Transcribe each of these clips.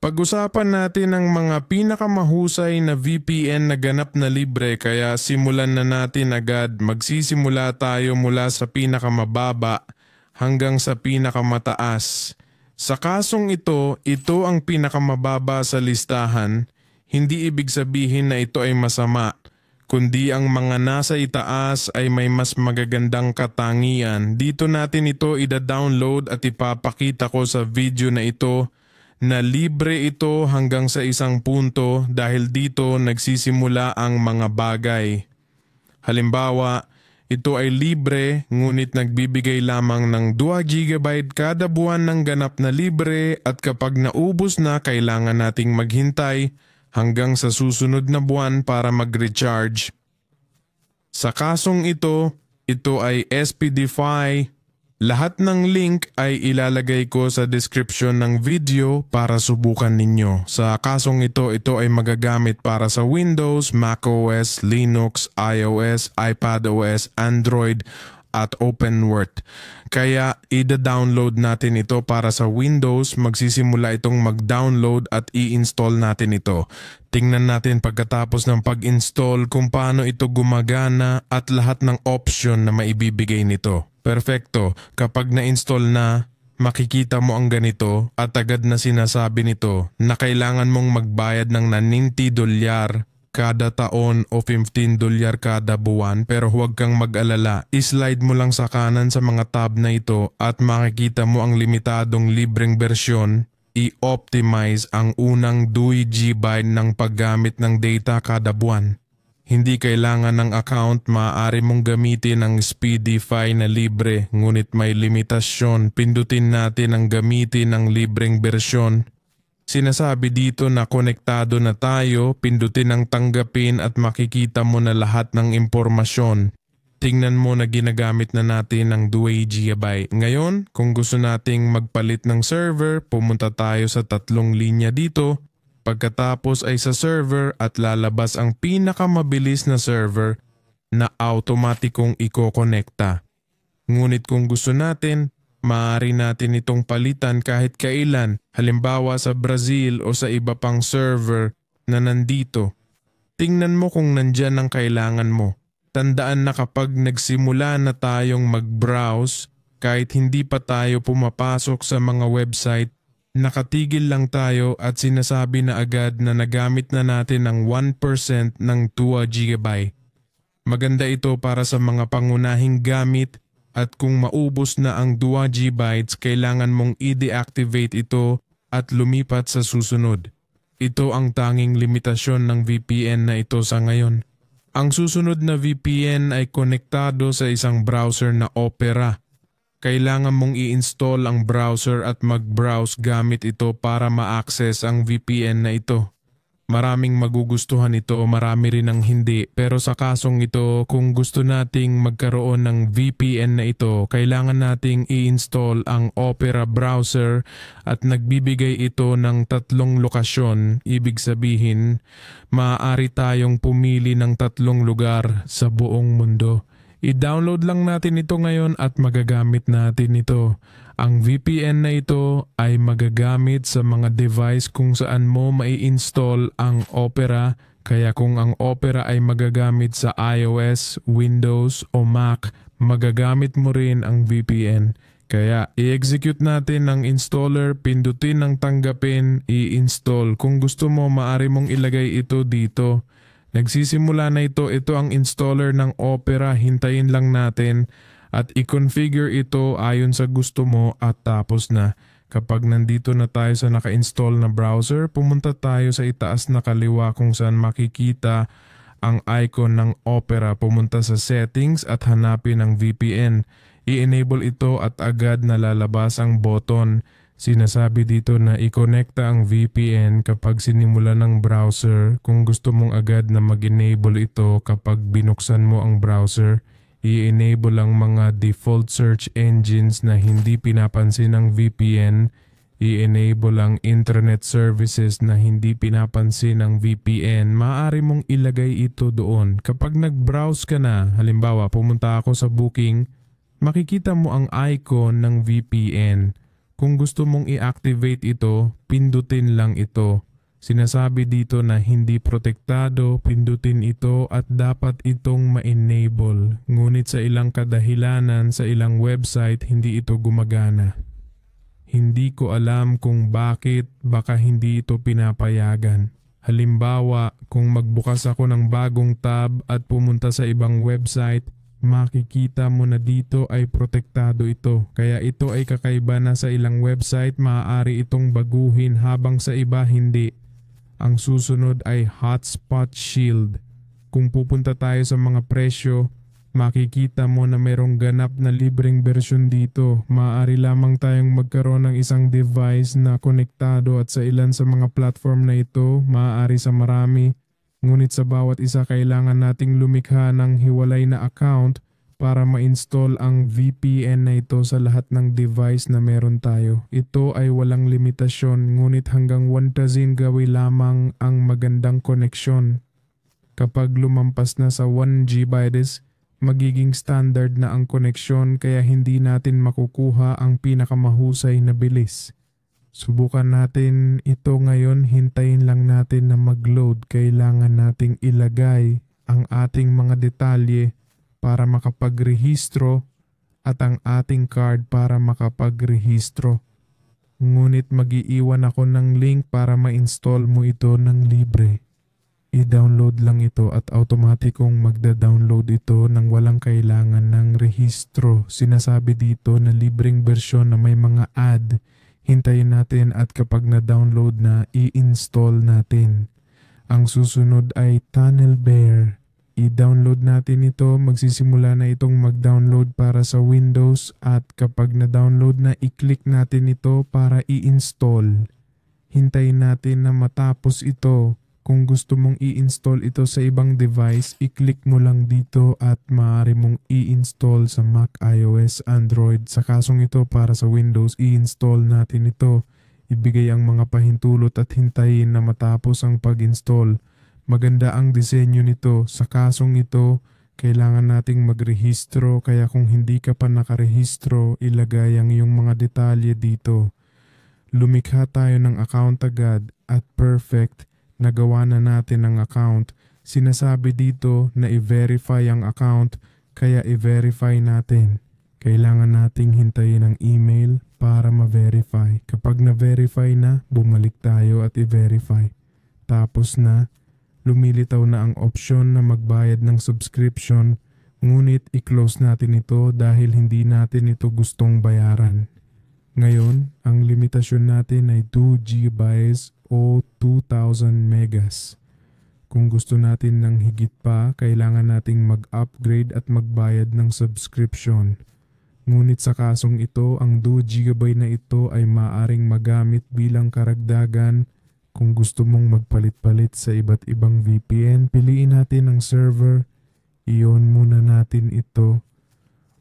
Pag-usapan natin ang mga pinakamahusay na VPN na ganap na libre kaya simulan na natin agad. Magsisimula tayo mula sa pinakamababa hanggang sa pinakamataas. Sa kasong ito ang pinakamababa sa listahan. Hindi ibig sabihin na ito ay masama, kundi ang mga nasa itaas ay may mas magagandang katangian. Dito natin ito ida-download at ipapakita ko sa video na ito na libre ito hanggang sa isang punto dahil dito nagsisimula ang mga bagay. Halimbawa, ito ay libre ngunit nagbibigay lamang ng 2 GB kada buwan ng ganap na libre at kapag naubos na kailangan nating maghintay hanggang sa susunod na buwan para mag-recharge. Sa kasong ito ay SPDFI. Lahat ng link ay ilalagay ko sa description ng video para subukan ninyo. Sa kasong ito ay magagamit para sa Windows, macOS, Linux, iOS, iPadOS, Android at OpenWrt. Kaya ida-download natin ito para sa Windows, magsisimula itong mag-download at i-install natin ito. Tingnan natin pagkatapos ng pag-install kung paano ito gumagana at lahat ng option na maibibigay nito. Perfecto, kapag na-install na, makikita mo ang ganito at agad na sinasabi nito na kailangan mong magbayad ng $90 kada taon o $15 kada buwan pero huwag kang mag-alala. I-slide mo lang sa kanan sa mga tab na ito at makikita mo ang limitadong libreng bersyon. I-optimize ang unang 2 GB ng paggamit ng data kada buwan. Hindi kailangan ng account, maaari mong gamitin ang SPDFI na libre ngunit may limitasyon. Pindutin natin ang gamitin ang libreng bersyon. Sinasabi dito na konektado na tayo, pindutin ang tanggapin at makikita mo na lahat ng impormasyon. Tingnan mo na ginagamit na natin ang 2 GB. Ngayon, kung gusto nating magpalit ng server, pumunta tayo sa 3 linya dito. Pagkatapos ay sa server at lalabas ang pinakamabilis na server na automatikong ikokonekta. Ngunit kung gusto natin, maaari natin itong palitan kahit kailan, halimbawa sa Brazil o sa iba pang server na nandito. Tingnan mo kung nandyan ang kailangan mo. Tandaan na kapag nagsimula na tayong mag-browse, kahit hindi pa tayo pumapasok sa mga website, nakatigil lang tayo at sinasabi na agad na nagamit na natin ang 1% ng 2 GB. Maganda ito para sa mga pangunahing gamit at kung maubos na ang 2 GB, kailangan mong i-deactivate ito at lumipat sa susunod. Ito ang tanging limitasyon ng VPN na ito sa ngayon. Ang susunod na VPN ay konektado sa isang browser na Opera. Kailangan mong i-install ang browser at mag-browse gamit ito para ma-access ang VPN na ito. Maraming magugustuhan ito o marami rin ang hindi, pero sa kasong ito kung gusto nating magkaroon ng VPN na ito, kailangan nating i-install ang Opera browser at nagbibigay ito ng 3 lokasyon. Ibig sabihin, maaari tayong pumili ng 3 lugar sa buong mundo. I-download lang natin ito ngayon at magagamit natin ito. Ang VPN na ito ay magagamit sa mga device kung saan mo mai-install ang Opera. Kaya kung ang Opera ay magagamit sa iOS, Windows o Mac, magagamit mo rin ang VPN. Kaya i-execute natin ang installer, pindutin ang tanggapin, i-install. Kung gusto mo, maaari mong ilagay ito dito. Nagsisimula na ito ang installer ng Opera, hintayin lang natin at i-configure ito ayon sa gusto mo at tapos na. Kapag nandito na tayo sa naka-install na browser, pumunta tayo sa itaas na kaliwa kung saan makikita ang icon ng Opera. Pumunta sa settings at hanapin ang VPN. I-enable ito at agad na lalabas ang button. Sinasabi dito na i-connecta ang VPN kapag sinimula ng browser. Kung gusto mong agad na mag-enable ito kapag binuksan mo ang browser, i-enable ang mga default search engines na hindi pinapansin ng VPN. I-enable ang internet services na hindi pinapansin ng VPN. Maaari mong ilagay ito doon. Kapag nag-browse ka na, halimbawa pumunta ako sa Booking, makikita mo ang icon ng VPN. Kung gusto mong i-activate ito, pindutin lang ito. Sinasabi dito na hindi protektado, pindutin ito at dapat itong ma-enable. Ngunit sa ilang kadahilanan sa ilang website hindi ito gumagana. Hindi ko alam kung bakit, baka hindi ito pinapayagan. Halimbawa, kung magbukas ako ng bagong tab at pumunta sa ibang website, makikita mo na dito ay protektado ito. Kaya ito ay kakaiba na sa ilang website, maaari itong baguhin habang sa iba hindi. Ang susunod ay Hotspot Shield. Kung pupunta tayo sa mga presyo, makikita mo na mayroong ganap na libreng bersyon dito. Maaari lamang tayong magkaroon ng isang device na konektado at sa ilan sa mga platform na ito, maaari sa marami. Ngunit sa bawat isa kailangan nating lumikha ng hiwalay na account para ma-install ang VPN na ito sa lahat ng device na meron tayo. Ito ay walang limitasyon ngunit hanggang 1 dozen gawi lamang ang magandang koneksyon. Kapag lumampas na sa 1 GB, magiging standard na ang koneksyon kaya hindi natin makukuha ang pinakamahusay na bilis. Subukan natin ito ngayon, hintayin lang natin na mag-load. Kailangan nating ilagay ang ating mga detalye para makapagrehistro at ang ating card para makapagrehistro. Ngunit mag-iiwan ako ng link para ma-install mo ito ng libre. I-download lang ito at automatikong magda-download ito nang walang kailangan ng rehistro. Sinasabi dito na libreng bersyon na may mga ad. Hintayin natin at kapag na-download na, i-install natin. Ang susunod ay TunnelBear. I-download natin ito, magsisimula na itong mag-download para sa Windows at kapag na-download na, i-click natin ito para i-install. Hintayin natin na matapos ito. Kung gusto mong i-install ito sa ibang device, i-click mo lang dito at maaari mong i-install sa Mac, iOS, Android. Sa kasong ito para sa Windows, i-install natin ito. Ibigay ang mga pahintulot at hintayin na matapos ang pag-install. Maganda ang disenyo nito. Sa kasong ito, kailangan nating magrehistro kaya kung hindi ka pa nakarehistro, ilagay ang iyong mga detalye dito. Lumikha tayo ng account agad at perfect. Nagawa na natin ang account. Sinasabi dito na i-verify ang account kaya i-verify natin. Kailangan nating hintayin ang email para ma-verify. Kapag na-verify na, bumalik tayo at i-verify. Tapos na, lumilitaw na ang option na magbayad ng subscription, ngunit i-close natin ito dahil hindi natin ito gustong bayaran. Ngayon, ang limitasyon natin ay 2 GB o 2,000 megas. Kung gusto natin ng higit pa, kailangan nating mag-upgrade at magbayad ng subscription. Ngunit sa kasong ito, ang 2 GB na ito ay maaring magamit bilang karagdagan. Kung gusto mong magpalit-palit sa iba't ibang VPN, piliin natin ang server. Iyon muna natin ito.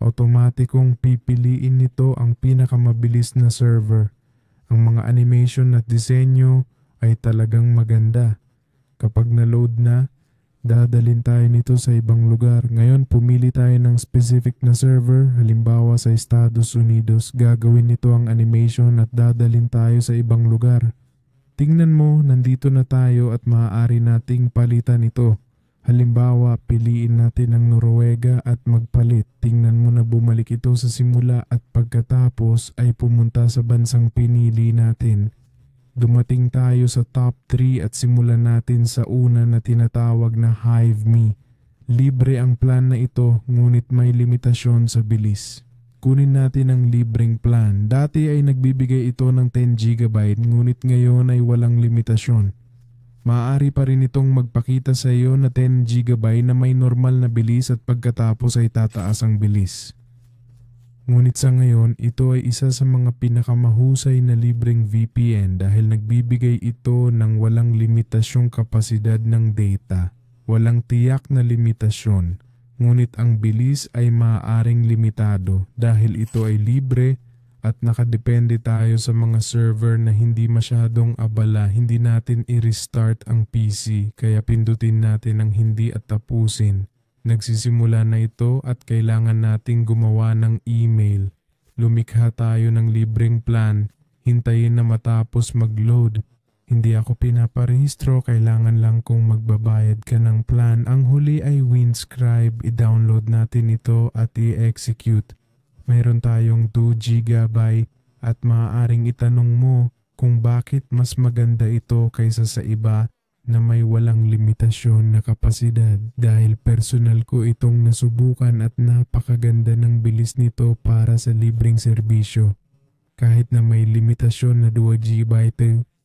Automatikong pipiliin nito ang pinakamabilis na server. Ang mga animation at disenyo ay talagang maganda. Kapag na-load na, dadalhin tayo nito sa ibang lugar. Ngayon, pumili tayo ng specific na server. Halimbawa sa Estados Unidos, gagawin nito ang animation at dadalhin tayo sa ibang lugar. Tingnan mo, nandito na tayo at maaari nating palitan ito. Halimbawa, piliin natin ang Noruega at magpalit. Tingnan mo na bumalik ito sa simula at pagkatapos ay pumunta sa bansang pinili natin. Dumating tayo sa top 3 at simulan natin sa una na tinatawag na HiveMe. Libre ang plan na ito ngunit may limitasyon sa bilis. Kunin natin ang libreng plan. Dati ay nagbibigay ito ng 10 GB ngunit ngayon ay walang limitasyon. Maaari pa rin itong magpakita sa iyo na 10 GB na may normal na bilis at pagkatapos ay tataas ang bilis. Ngunit sa ngayon, ito ay isa sa mga pinakamahusay na libreng VPN dahil nagbibigay ito ng walang limitasyong kapasidad ng data. Walang tiyak na limitasyon, ngunit ang bilis ay maaaring limitado dahil ito ay libre at nakadepende tayo sa mga server na hindi masyadong abala. Hindi natin i-restart ang PC kaya pindutin natin ang hindi at tapusin. Nagsisimula na ito at kailangan nating gumawa ng email. lumikha tayo ng libreng plan, hintayin na matapos mag-load. Hindi ako pinaparehistro, kailangan lang kung magbabayad ka ng plan. Ang huli ay Winscribe, i-download natin ito at i-execute. Mayroon tayong 2 GB at maaaring itanong mo kung bakit mas maganda ito kaysa sa iba na may walang limitasyon na kapasidad. Dahil personal ko itong nasubukan at napakaganda ng bilis nito para sa libreng serbisyo. Kahit na may limitasyon na 2 GB,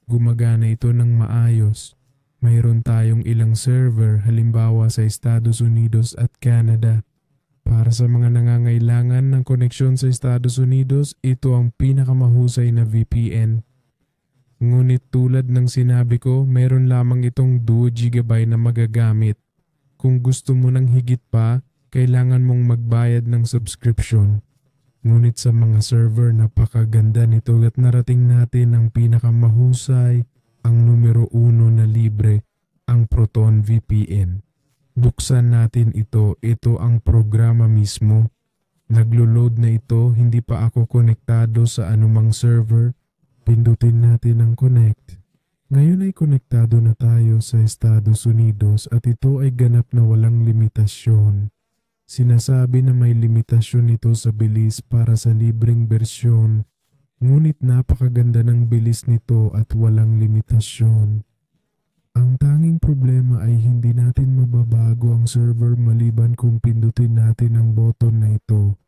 gumagana ito ng maayos. Mayroon tayong ilang server, halimbawa sa Estados Unidos at Canada. Para sa mga nangangailangan ng koneksyon sa Estados Unidos, ito ang pinakamahusay na VPN. Ngunit tulad ng sinabi ko, mayroon lamang itong 2 GB na magagamit. Kung gusto mo ng higit pa, kailangan mong magbayad ng subscription. Ngunit sa mga server, napakaganda nito at narating natin ang pinakamahusay, ang numero 1 na libre, ang Proton VPN. Buksan natin ito ang programa mismo. Naglo-load na ito, hindi pa ako konektado sa anumang server. Pindutin natin ang connect. Ngayon ay konektado na tayo sa Estados Unidos at ito ay ganap na walang limitasyon. Sinasabi na may limitasyon ito sa bilis para sa libreng bersyon, ngunit napakaganda ng bilis nito at walang limitasyon. Ang tanging problema ay hindi natin mababago ang server maliban kung pindutin natin ang button na ito.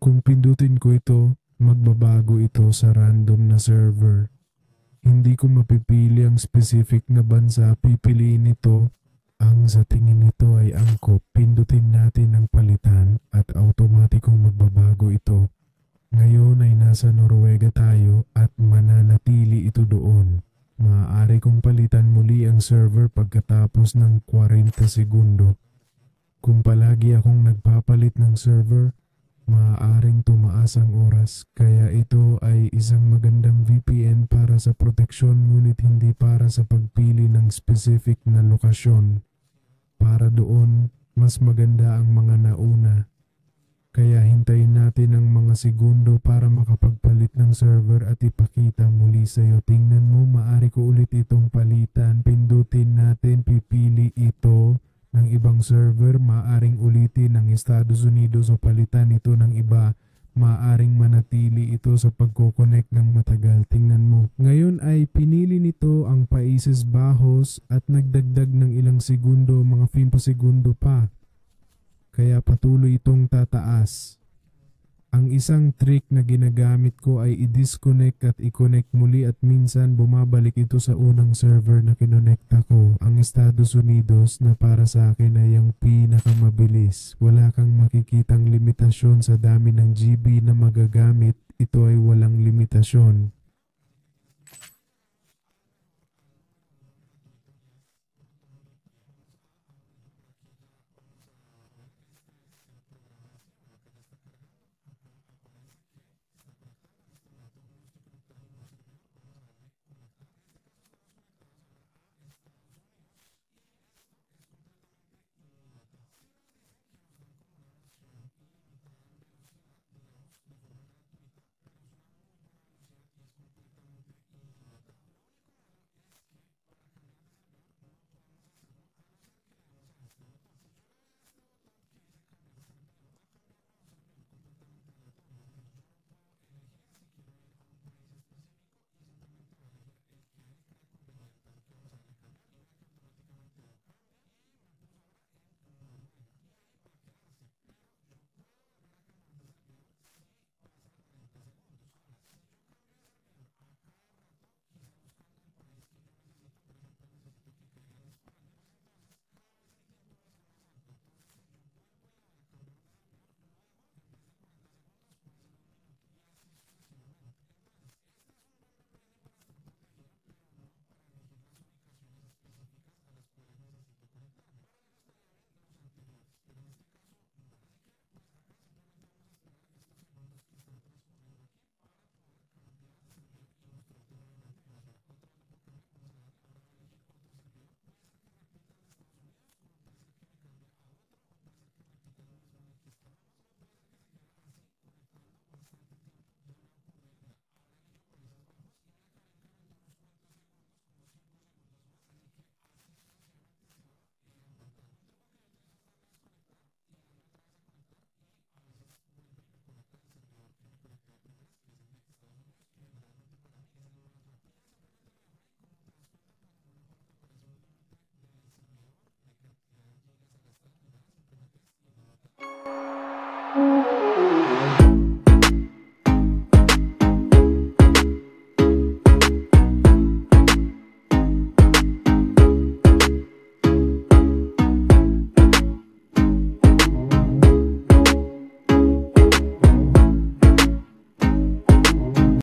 Kung pindutin ko ito, magbabago ito sa random na server. Hindi ko mapipili ang specific na bansa, pipiliin ito. Ang sa tingin nito ay angkop, pindutin natin ang palitan at automatikong magbabago ito. Ngayon ay nasa Noruega tayo at mananatili ito doon. Maaari kong palitan muli ang server pagkatapos ng 40 segundo. Kung palagi akong nagpapalit ng server, maaaring tumaas ang oras, kaya ito ay isang magandang VPN para sa proteksyon ngunit hindi para sa pagpili ng specific na lokasyon. Para doon, mas maganda ang mga nauna. Kaya hintayin natin ang mga segundo para makapagpalit ng server at ipakita muli sa iyo. Tingnan mo, maaari ko ulit itong palitan. Pindutin natin, pipili ito ng ibang server, maaring ulitin ng Estados Unidos o palitan ito ng iba. Maaring manatili ito sa pagkoconnect ng matagal. Tingnan mo. Ngayon ay pinili nito ang Países Bajos at nagdagdag ng ilang segundo, mga 5 segundo pa. Kaya patuloy itong tataas. Ang isang trick na ginagamit ko ay i-disconnect at i-connect muli at minsan bumabalik ito sa unang server na kinonekta ko, ang Estados Unidos, na para sa akin ay ang pinakamabilis. Wala kang makikitang limitasyon sa dami ng GB na magagamit, ito ay walang limitasyon.